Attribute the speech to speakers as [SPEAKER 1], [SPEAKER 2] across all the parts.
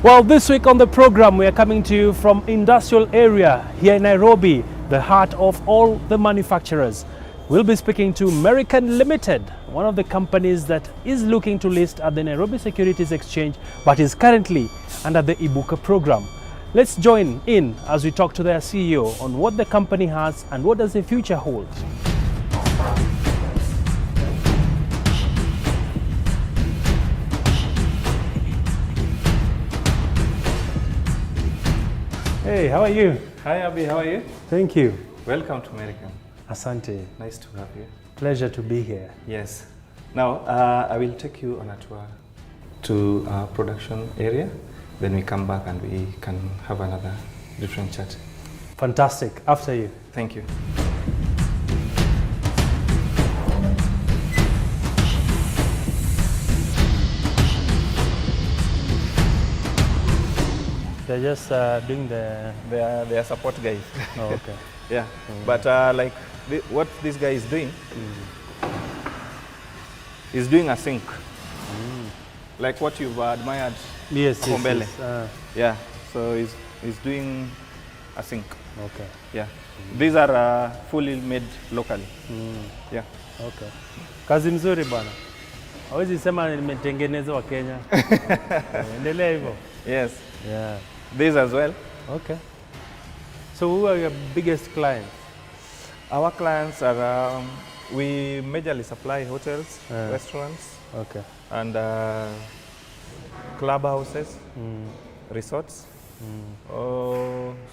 [SPEAKER 1] Well, this week on the program, we are coming to you from industrial area here in Nairobi, the heart of all the manufacturers. We'll be speaking to Merican Limited, one of the companies that is looking to list at the Nairobi Securities Exchange, but is currently under the Ibuka program. Let's join in as we talk to their CEO on what the company has and what does the future hold. Hey, how are you?
[SPEAKER 2] Hi Abby, how are you?
[SPEAKER 1] Thank you.
[SPEAKER 2] Welcome to Merican.
[SPEAKER 1] Asante.
[SPEAKER 2] Nice to have you.
[SPEAKER 1] Pleasure to be here.
[SPEAKER 2] Yes. Now, I will take you on a tour to our production area. Then we come back and we can have another different chat.
[SPEAKER 1] Fantastic. After you.
[SPEAKER 2] Thank you.
[SPEAKER 1] They're just doing the...
[SPEAKER 2] They are support guys.
[SPEAKER 1] Oh, okay.
[SPEAKER 2] Yeah. But what this guy is doing, is doing a sync. Like what you've admired.
[SPEAKER 1] Yes,
[SPEAKER 2] Kombele.
[SPEAKER 1] yes.
[SPEAKER 2] Yeah. So he's doing a sync.
[SPEAKER 1] Okay.
[SPEAKER 2] Yeah. These are fully made locally. Yeah.
[SPEAKER 1] Okay. Kazi mzuri bwana. Hawezi sema nimetengenezwa Kenya. Endelea hivyo.
[SPEAKER 2] Yes.
[SPEAKER 1] Yeah.
[SPEAKER 2] These as well.
[SPEAKER 1] Okay. So who are your biggest clients?
[SPEAKER 2] Our clients are, we majorly supply hotels, restaurants,
[SPEAKER 1] Okay.
[SPEAKER 2] and clubhouses, resorts,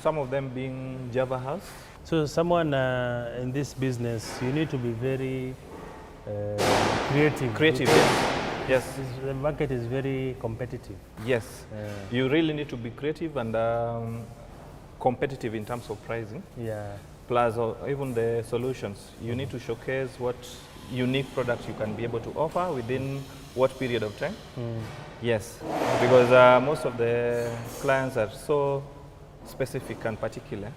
[SPEAKER 2] some of them being Java House.
[SPEAKER 1] So someone in this business, you need to be very creative.
[SPEAKER 2] Creative, yes.
[SPEAKER 1] The market is very competitive.
[SPEAKER 2] Yes. You really need to be creative and competitive in terms of pricing.
[SPEAKER 1] Yeah.
[SPEAKER 2] Plus even the solutions. You need to showcase what unique products you can be able to offer within what period of time. Yes, because most of the clients are so specific and particular.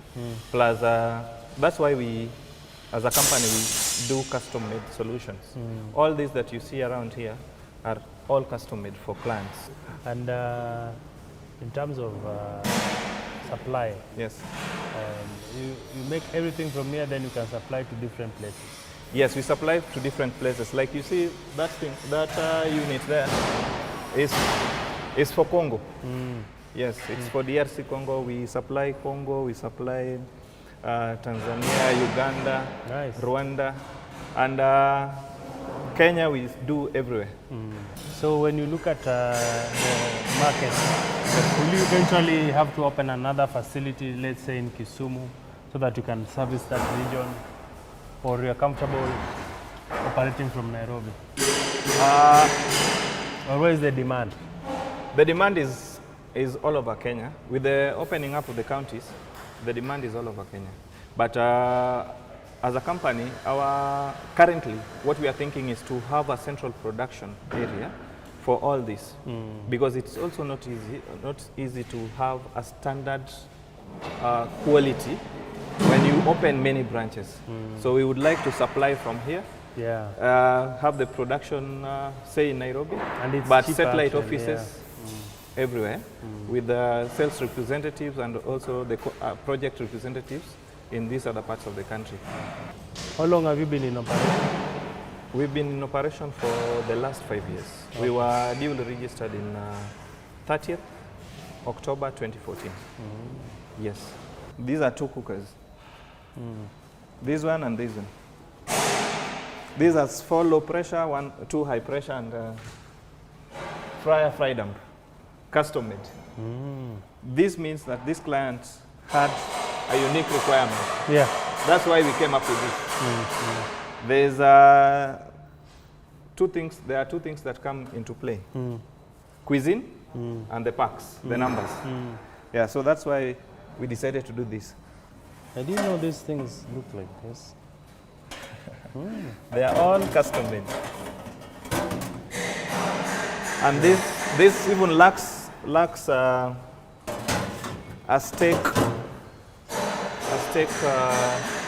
[SPEAKER 2] Plus that's why we, as a company, we do custom-made solutions. All these that you see around here are all custom-made for clients.
[SPEAKER 1] And in terms of supply,
[SPEAKER 2] Yes.
[SPEAKER 1] you make everything from here, then you can supply to different places.
[SPEAKER 2] Yes, we supply to different places. Like you see, that thing, that unit there is for Congo. Yes, it's for DRC Congo. We supply Congo, we supply Tanzania, Uganda,
[SPEAKER 1] Nice.
[SPEAKER 2] Rwanda, and Kenya we do everywhere.
[SPEAKER 1] So when you look at the market, will you eventually have to open another facility, let's say in Kisumu, so that you can service that region, or you're comfortable operating from Nairobi? Or where is the demand?
[SPEAKER 2] The demand is all over Kenya. With the opening up of the counties, the demand is all over Kenya. But as a company, currently what we are thinking is to have a central production area for all this, because it's also not easy to have a standard quality when you open many branches. So we would like to supply from here.
[SPEAKER 1] Yeah.
[SPEAKER 2] Have the production, say in Nairobi,
[SPEAKER 1] And it's
[SPEAKER 2] but
[SPEAKER 1] cheaper
[SPEAKER 2] satellite
[SPEAKER 1] actually,
[SPEAKER 2] offices everywhere with the sales representatives and also the project representatives in these other parts of the country.
[SPEAKER 1] How long have you been in operation?
[SPEAKER 2] We've been in operation for the last 5 years. We were duly registered in 30th October 2014. Yes. These are two cookers. This one and this one. These are 4 low pressure, 2 high pressure, and fryer fry dump, custom made. This means that this client had a unique requirement.
[SPEAKER 1] Yeah.
[SPEAKER 2] That's why we came up with this. There's two things. There are 2 things that come into play: cuisine and the packs, the numbers. Yeah. So that's why we decided to do this.
[SPEAKER 1] I didn't know these things look like this.
[SPEAKER 2] They are all custom made. And this even lacks a steak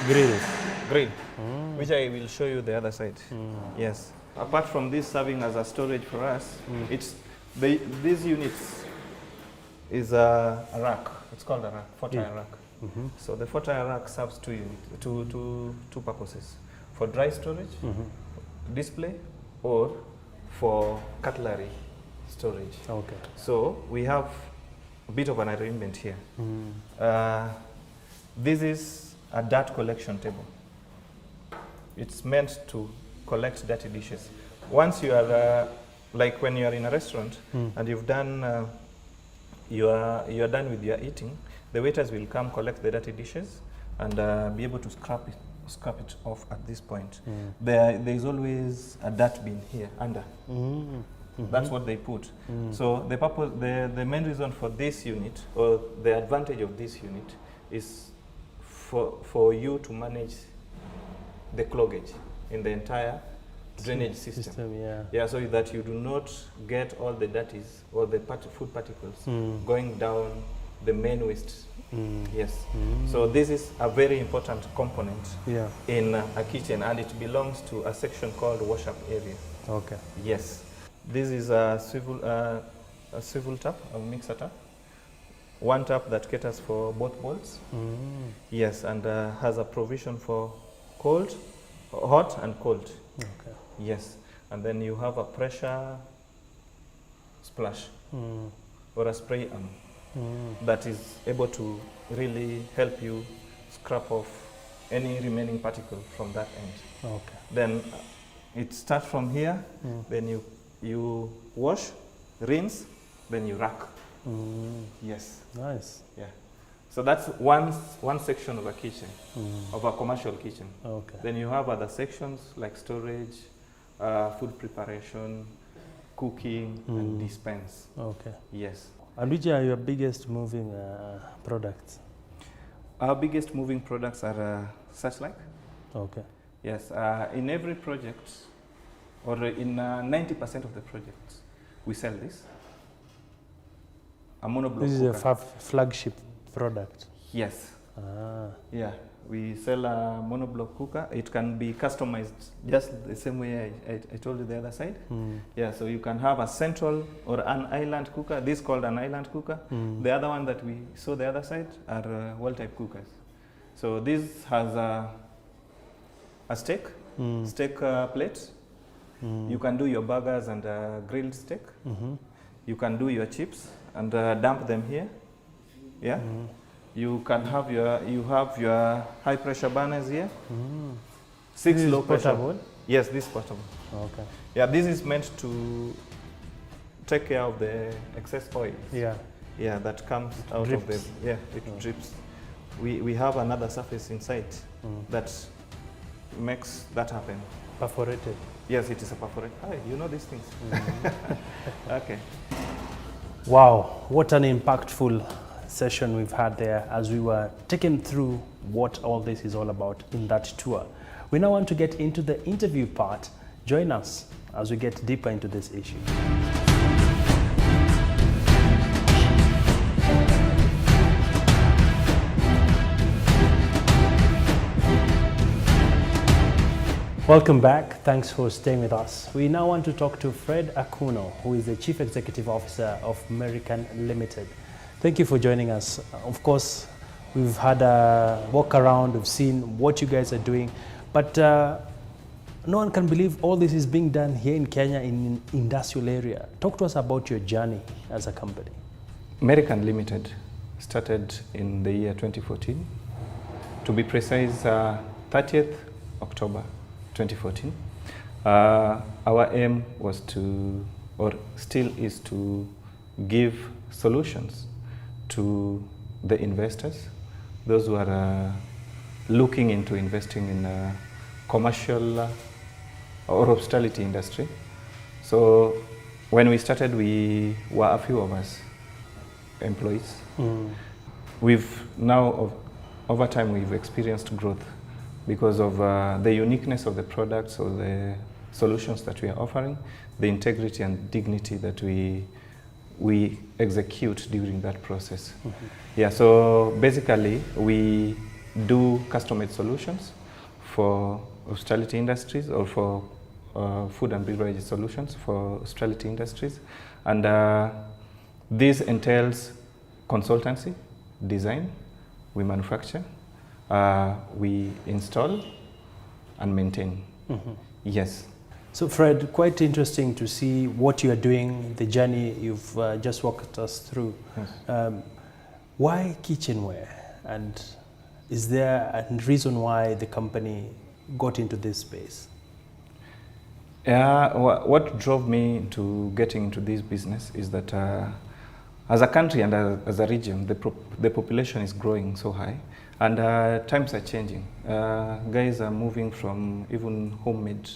[SPEAKER 2] grill, which I will show you the other side. Yes. Apart from this serving as a storage for us, these units is a rack. It's called a rack, 4-tire
[SPEAKER 1] Yeah.
[SPEAKER 2] rack. So the 4-tire rack serves two purposes: for dry storage, display, or for cutlery storage.
[SPEAKER 1] Okay.
[SPEAKER 2] So we have a bit of an arrangement here. This is a dirt collection table. It's meant to collect dirty dishes. Once you are, like when you are in a restaurant and you've done, you are done with your eating, the waiters will come collect the dirty dishes and be able to scrap it off at this point. There is always a dirt bin here under. That's what they put. So the purpose, the main reason for this unit, or the advantage of this unit, is for you to manage the cloggage in the entire drainage system. Yeah, so that you do not get all the dirties or the food particles going down the main waste. Yes. So this is a very important component in a kitchen, and it belongs to a section called wash-up area.
[SPEAKER 1] Okay.
[SPEAKER 2] Yes. This is a swivel tap, a mixer tap. One tap that caters for both bowls. Yes, and has a provision for cold, hot and cold.
[SPEAKER 1] Okay.
[SPEAKER 2] Yes, and then you have a pressure splash or a spray arm that is able to really help you scrap off any remaining particle from that end.
[SPEAKER 1] Okay.
[SPEAKER 2] Then it starts from here, then you wash, rinse, then you rack. Yes.
[SPEAKER 1] Nice.
[SPEAKER 2] Yeah. So that's one section of a kitchen, of a commercial kitchen.
[SPEAKER 1] Okay.
[SPEAKER 2] Then you have other sections like storage, food preparation, cooking, and dispense.
[SPEAKER 1] Okay.
[SPEAKER 2] Yes.
[SPEAKER 1] And which are your biggest moving products?
[SPEAKER 2] Our biggest moving products are such like.
[SPEAKER 1] Okay.
[SPEAKER 2] Yes. In every project, or in 90% of the projects, we sell this. A monoblock
[SPEAKER 1] This is
[SPEAKER 2] cooker.
[SPEAKER 1] a flagship product.
[SPEAKER 2] Yes.
[SPEAKER 1] Ah.
[SPEAKER 2] Yeah, we sell a monoblock cooker. It can be customized just the same way I told you the other side. Yeah, so you can have a central or an island cooker. This is called an island cooker. The other one that we saw the other side are wall-type cookers. So this has a steak plate. You can do your burgers and grilled steak. You can do your chips and dump them here. Yeah. You can have your high pressure burners here. 6
[SPEAKER 1] This
[SPEAKER 2] low
[SPEAKER 1] is
[SPEAKER 2] pressure.
[SPEAKER 1] portable?
[SPEAKER 2] Yes, this is portable.
[SPEAKER 1] Okay.
[SPEAKER 2] Yeah, this is meant to take care of the excess oil.
[SPEAKER 1] Yeah.
[SPEAKER 2] Yeah, that comes out of the, it drips. We have another surface inside that makes that happen.
[SPEAKER 1] Perforated.
[SPEAKER 2] Yes, it is a perforated. Hi, you know these things. Okay.
[SPEAKER 1] Wow, what an impactful session we've had there as we were taken through what all this is all about in that tour. We now want to get into the interview part. Join us as we get deeper into this issue. Welcome back. Thanks for staying with us. We now want to talk to Fred Akuno, who is the Chief Executive Officer of Merican Limited. Thank you for joining us. Of course, we've had a walk around, we've seen what you guys are doing, but no one can believe all this is being done here in Kenya in an industrial area. Talk to us about your journey as a company.
[SPEAKER 2] Merican Limited started in the year 2014. To be precise, 30th October 2014. Our aim was to, or still is to, give solutions to the investors, those who are looking into investing in commercial or hospitality industry. So when we started, we were a few of us employees. We've now, over time, we've experienced growth because of the uniqueness of the products or the solutions that we are offering, the integrity and dignity that we execute during that process. Yeah, so basically we do custom-made solutions for hospitality industries or for food and beverage solutions for hospitality industries. And this entails consultancy, design, we manufacture, we install and maintain. Yes.
[SPEAKER 1] So Fred, quite interesting to see what you are doing, the journey you've just walked us through.
[SPEAKER 2] Yes.
[SPEAKER 1] Why kitchenware? And is there a reason why the company got into this space?
[SPEAKER 2] What drove me to getting into this business is that as a country and as a region, the population is growing so high, and times are changing. Guys are moving from even homemade,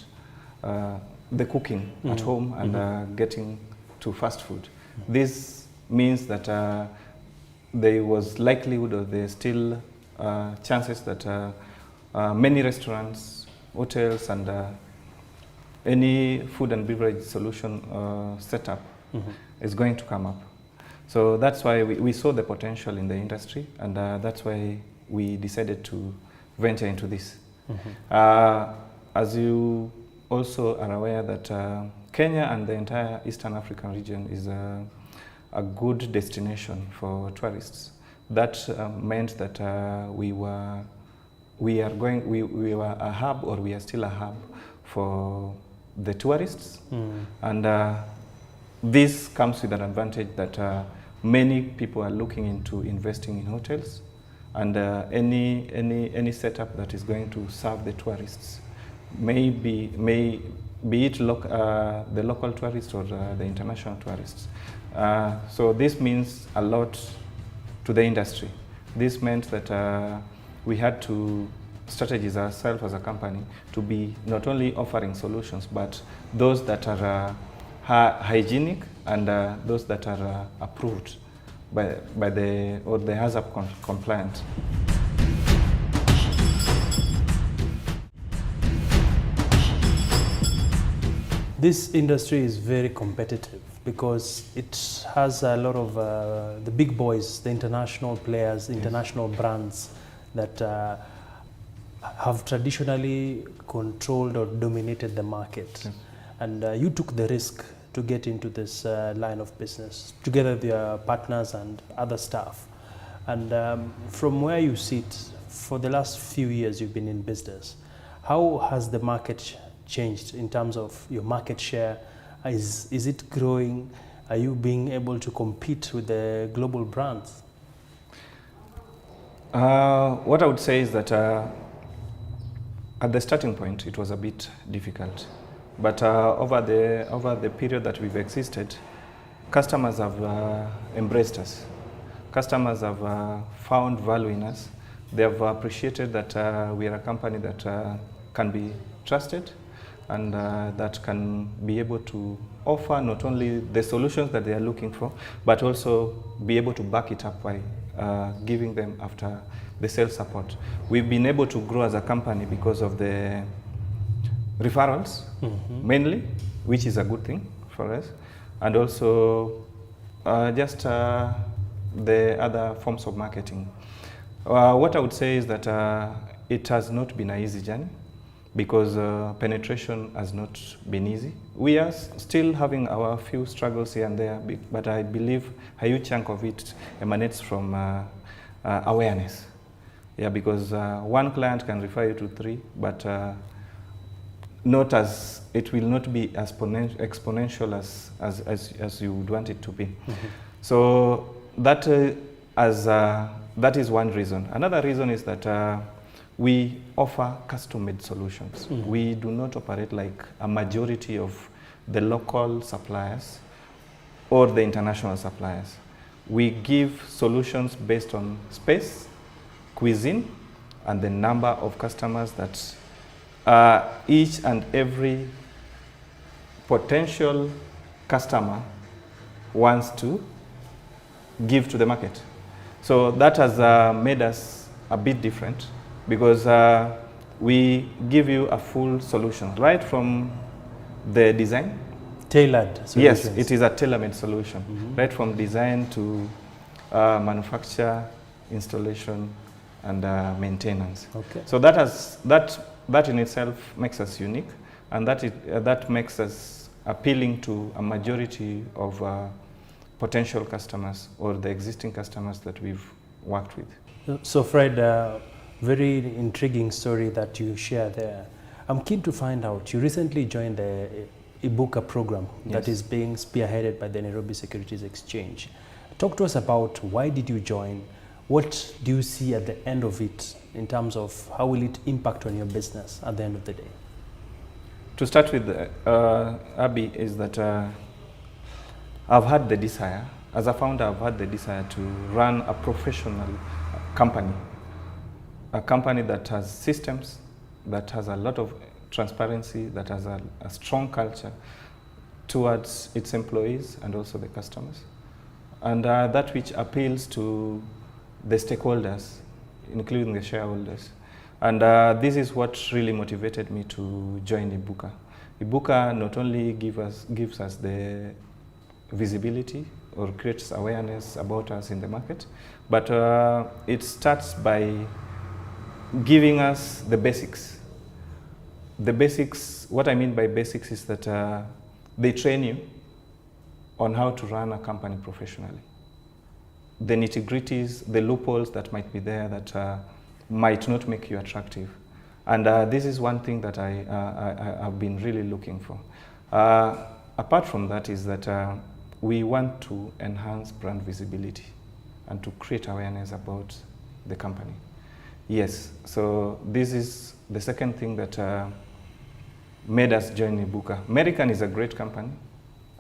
[SPEAKER 2] the cooking at home, and getting to fast food. This means that there was likelihood, or there's still chances that many restaurants, hotels, and any food and beverage solution setup is going to come up. So that's why we saw the potential in the industry, and that's why we decided to venture into this. As you also are aware that Kenya and the entire Eastern African region is a good destination for tourists. That meant that we were a hub, or we are still a hub for the tourists, and this comes with an advantage that many people are looking into investing in hotels, and any setup that is going to serve the tourists, may be it the local tourists or the international tourists. So this means a lot to the industry. This meant that we had to strategize ourselves as a company to be not only offering solutions, but those that are hygienic, and those that are approved by the HACCP compliant.
[SPEAKER 1] This industry is very competitive because it has a lot of the big boys, the international players, international brands that have traditionally controlled or dominated the market. And you took the risk to get into this line of business together with your partners and other staff. And from where you sit, for the last few years you've been in business, how has the market changed in terms of your market share? Is it growing? Are you being able to compete with the global brands?
[SPEAKER 2] What I would say is that at the starting point it was a bit difficult, but over the period that we've existed, customers have embraced us. Customers have found value in us. They have appreciated that we are a company that can be trusted, and that can be able to offer not only the solutions that they are looking for, but also be able to back it up by giving them after the sales support. We've been able to grow as a company because of the referrals, mainly, which is a good thing for us, and also just the other forms of marketing. What I would say is that it has not been an easy journey, because penetration has not been easy. We are still having our few struggles here and there, but I believe a huge chunk of it emanates from awareness. Yeah, because one client can refer you to 3, but it will not be as exponential as you would want it to be. So that is one reason. Another reason is that we offer custom-made solutions. We do not operate like a majority of the local suppliers or the international suppliers. We give solutions based on space, cuisine, and the number of customers that each and every potential customer wants to give to the market. So that has made us a bit different, because we give you a full solution, right from the design.
[SPEAKER 1] Tailored solutions.
[SPEAKER 2] Yes, it is a tailor-made solution, right from design to manufacture, installation, and maintenance.
[SPEAKER 1] Okay.
[SPEAKER 2] So that in itself makes us unique, and that makes us appealing to a majority of potential customers or the existing customers that we've worked with.
[SPEAKER 1] So Fred, very intriguing story that you share there. I'm keen to find out, you recently joined the Ibuka program that is being spearheaded by the Nairobi Securities Exchange. Talk to us about why did you join? What do you see at the end of it in terms of how will it impact on your business at the end of the day?
[SPEAKER 2] To start with, Abby, is that I've had the desire, as a founder, I've had the desire to run a professional company, a company that has systems, that has a lot of transparency, that has a strong culture towards its employees and also the customers, and that which appeals to the stakeholders, including the shareholders. And this is what really motivated me to join Ibuka. Ibuka not only gives us the visibility or creates awareness about us in the market, but it starts by giving us the basics. The basics, what I mean by basics is that they train you on how to run a company professionally. The nitty-gritties, the loopholes that might be there that might not make you attractive. And this is one thing that I've been really looking for. Apart from that is that we want to enhance brand visibility and to create awareness about the company. Yes, so this is the second thing that made us join Ibuka. Merican is a great company,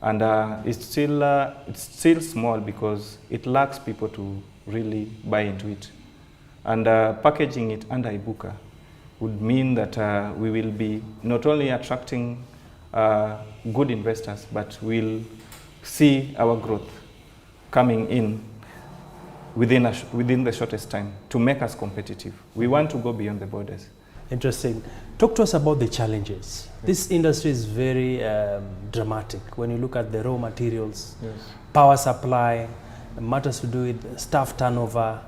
[SPEAKER 2] and it's still small because it lacks people to really buy into it. And packaging it under Ibuka would mean that we will be not only attracting good investors, but we'll see our growth coming in within the shortest time to make us competitive. We want to go beyond the borders. Interesting.
[SPEAKER 1] Talk to us about the challenges. This industry is very dramatic. When you look at the raw materials, power supply, matters to do with staff turnover.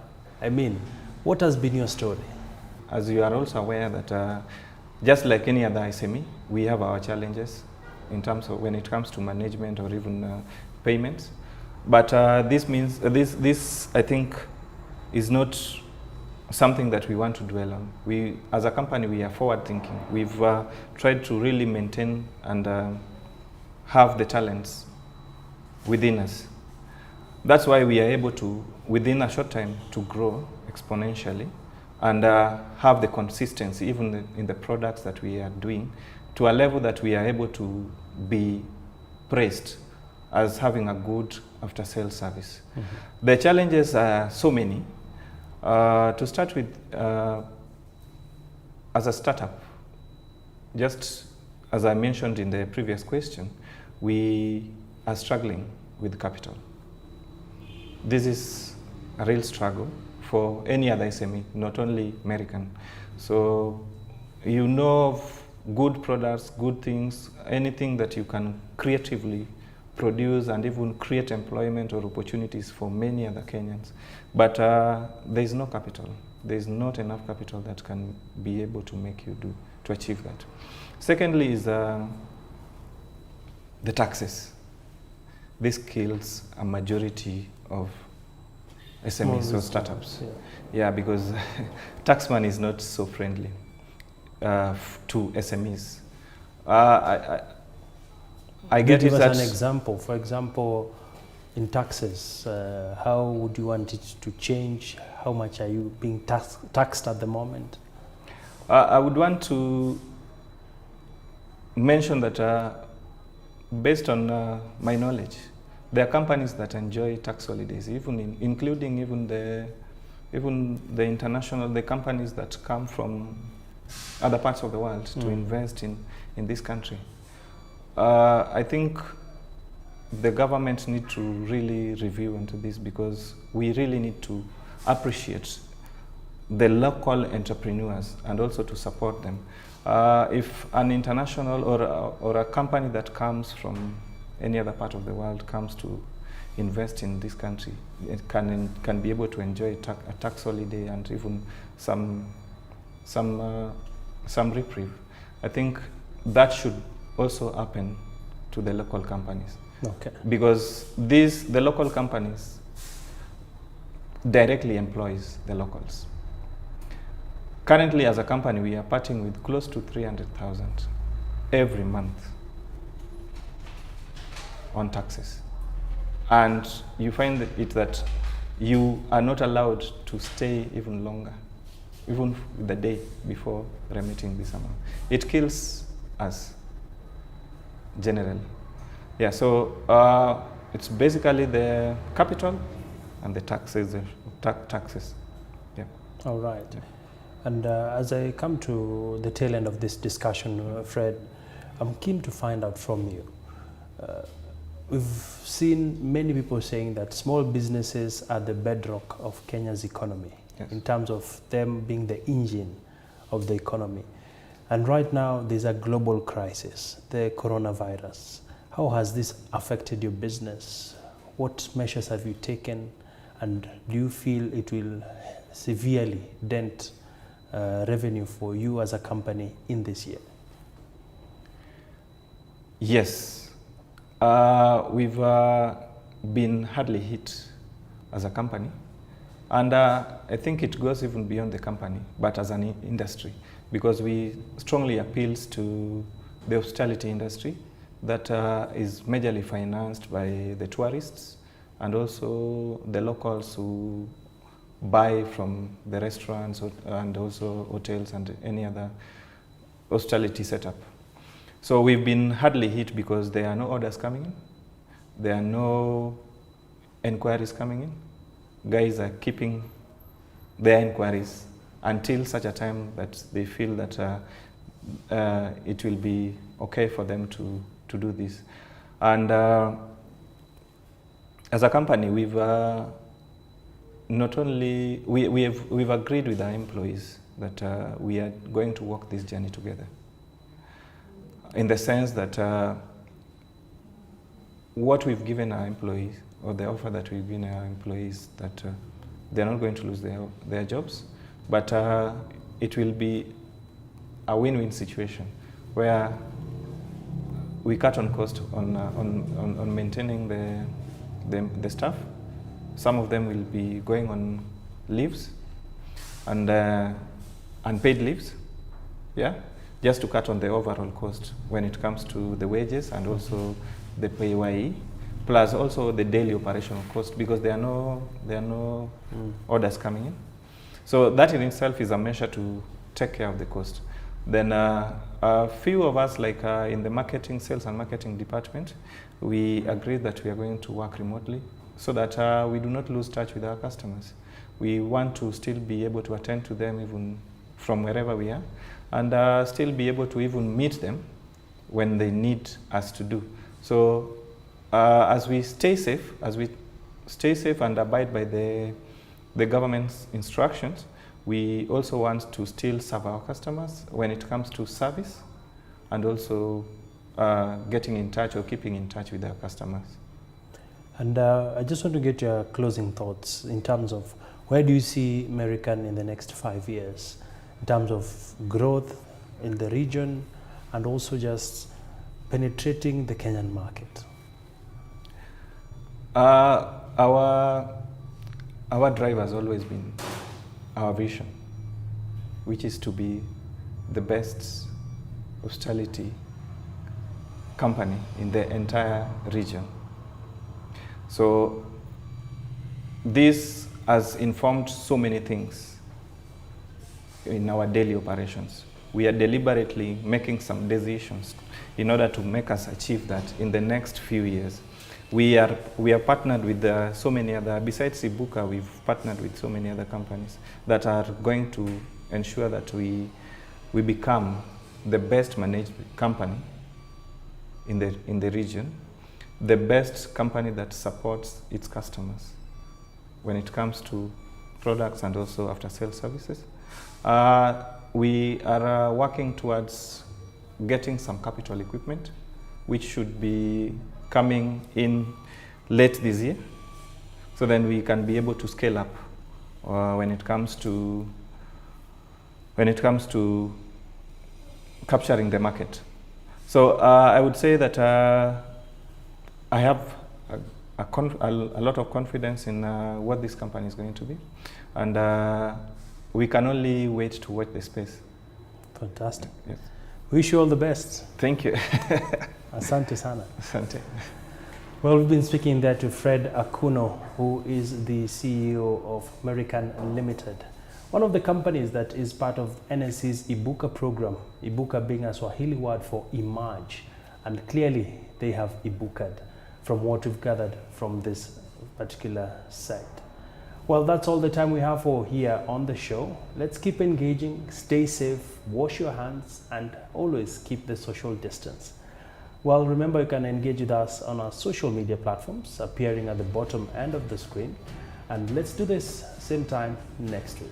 [SPEAKER 1] I mean, what has been your story?
[SPEAKER 2] As you are also aware that just like any other SME, we have our challenges in terms of when it comes to management or even payments. But this means, this I think is not something that we want to dwell on. We, as a company, we are forward thinking. We've tried to really maintain and have the talents within us. That's why we are able to, within a short time, to grow exponentially and have the consistency even in the products that we are doing to a level that we are able to be praised as having a good after-sales service. Mm-hmm. The challenges are so many. To start with, as a startup, just as I mentioned in the previous question, we are struggling with capital. This is a real struggle for any other SME, not only Merican. So you know of good products, good things, anything that you can creatively produce and even create employment or opportunities for many other Kenyans. But there is no capital. There is not enough capital that can be able to make you to achieve that. Secondly is the taxes. This kills a majority of SMEs or startups. Yeah, because tax man is not so friendly to SMEs. I get
[SPEAKER 1] give us an example. For example, in taxes, how would you want it to change? How much are you being taxed at the moment?
[SPEAKER 2] I would want to mention that based on my knowledge, there are companies that enjoy tax holidays, including even the international, the companies that come from other parts of the world to invest in this country. I think the government need to really review into this because we really need to appreciate the local entrepreneurs and also to support them. If an international or a company that comes from any other part of the world comes to invest in this country, it can be able to enjoy a tax holiday and even some reprieve. I think that should also happen to the local companies.
[SPEAKER 1] Okay.
[SPEAKER 2] because the local companies directly employs the locals. Currently, as a company, we are parting with close to 300,000 every month on taxes. And you find it that you are not allowed to stay even longer, even the day before remitting this amount. It kills us, generally. Yeah, so it's basically the capital and the taxes, taxes. Yeah.
[SPEAKER 1] All right.
[SPEAKER 2] Yeah.
[SPEAKER 1] And as I come to the tail end of this discussion, Fred, I'm keen to find out from you. We've seen many people saying that small businesses are the bedrock of Kenya's economy,
[SPEAKER 2] Yes.
[SPEAKER 1] in terms of them being the engine of the economy. And right now, there's a global crisis, the coronavirus. How has this affected your business? What measures have you taken? And do you feel it will severely dent revenue for you as a company in this year?
[SPEAKER 2] Yes, we've been hardly hit as a company, and I think it goes even beyond the company, but as an industry, because we strongly appeals to the hospitality industry that is majorly financed by the tourists and also the locals who buy from the restaurants and also hotels and any other hospitality setup. So we've been hardly hit because there are no orders coming in, there are no inquiries coming in. Guys are keeping their inquiries until such a time that they feel that it will be okay for them to do this. And as a company, we've not only, we've agreed with our employees that we are going to walk this journey together. In the sense that what we've given our employees, or the offer that we've given our employees, that they're not going to lose their jobs, but it will be a win-win situation where we cut on cost on maintaining the staff. Some of them will be going on leaves and unpaid leaves, yeah, just to cut on the overall cost when it comes to the wages and also the PAYE, plus also the daily operational cost, because there are no orders coming in. So that in itself is a measure to take care of the cost. Then a few of us, like in the sales and marketing department, we agreed that we are going to work remotely so that we do not lose touch with our customers. We want to still be able to attend to them even from wherever we are, and still be able to even meet them when they need us to do. So as we stay safe and abide by the government's instructions, we also want to still serve our customers when it comes to service and also getting in touch or keeping in touch with our customers.
[SPEAKER 1] And I just want to get your closing thoughts in terms of where do you see Merican in the next 5 years, in terms of growth in the region and also just penetrating the Kenyan market? Our
[SPEAKER 2] drive has always been our vision, which is to be the best hospitality company in the entire region. So this has informed so many things in our daily operations. We are deliberately making some decisions in order to make us achieve that in the next few years. We are partnered with so many other, besides Ibuka, we've partnered with so many other companies that are going to ensure that we become the best managed company in the region, the best company that supports its customers when it comes to products and also after sales services. We are working towards getting some capital equipment, which should be coming in late this year, so then we can be able to scale up when it comes to capturing the market. So I would say that I have a lot of confidence in what this company is going to be, and we can only wait to watch the space.
[SPEAKER 1] Fantastic.
[SPEAKER 2] Yes.
[SPEAKER 1] Wish you all the best.
[SPEAKER 2] Thank you.
[SPEAKER 1] Asante sana.
[SPEAKER 2] Asante.
[SPEAKER 1] Well, we've been speaking there to Fred Akuno, who is the CEO of Merican Limited, one of the companies that is part of NSC's Ibuka program, Ibuka being a Swahili word for emerge, and clearly they have Ibuka'd from what we've gathered from this particular site. Well, that's all the time we have for here on the show. Let's keep engaging, stay safe, wash your hands, and always keep the social distance. Well, remember you can engage with us on our social media platforms appearing at the bottom end of the screen. And let's do this same time next week.